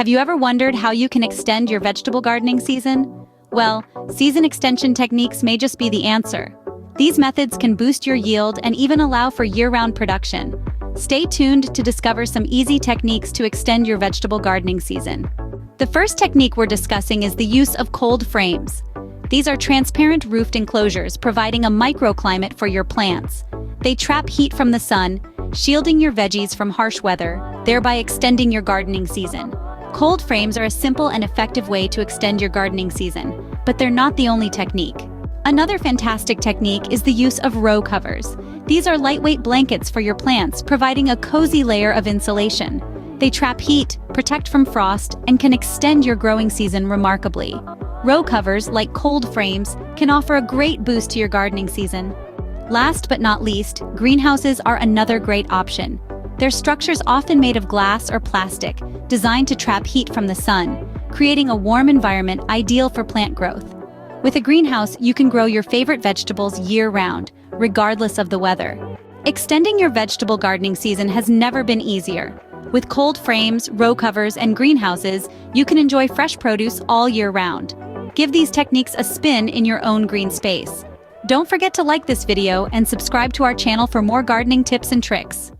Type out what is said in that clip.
Have you ever wondered how you can extend your vegetable gardening season? Well, season extension techniques may just be the answer. These methods can boost your yield and even allow for year-round production. Stay tuned to discover some easy techniques to extend your vegetable gardening season. The first technique we're discussing is the use of cold frames. These are transparent roofed enclosures providing a microclimate for your plants. They trap heat from the sun, shielding your veggies from harsh weather, thereby extending your gardening season. Cold frames are a simple and effective way to extend your gardening season, but they're not the only technique. Another fantastic technique is the use of row covers. These are lightweight blankets for your plants, providing a cozy layer of insulation. They trap heat, protect from frost, and can extend your growing season remarkably. Row covers, like cold frames, can offer a great boost to your gardening season. Last but not least, greenhouses are another great option. They're structures often made of glass or plastic, designed to trap heat from the sun, creating a warm environment ideal for plant growth. With a greenhouse, you can grow your favorite vegetables year-round, regardless of the weather. Extending your vegetable gardening season has never been easier. With cold frames, row covers, and greenhouses, you can enjoy fresh produce all year round. Give these techniques a spin in your own green space. Don't forget to like this video and subscribe to our channel for more gardening tips and tricks.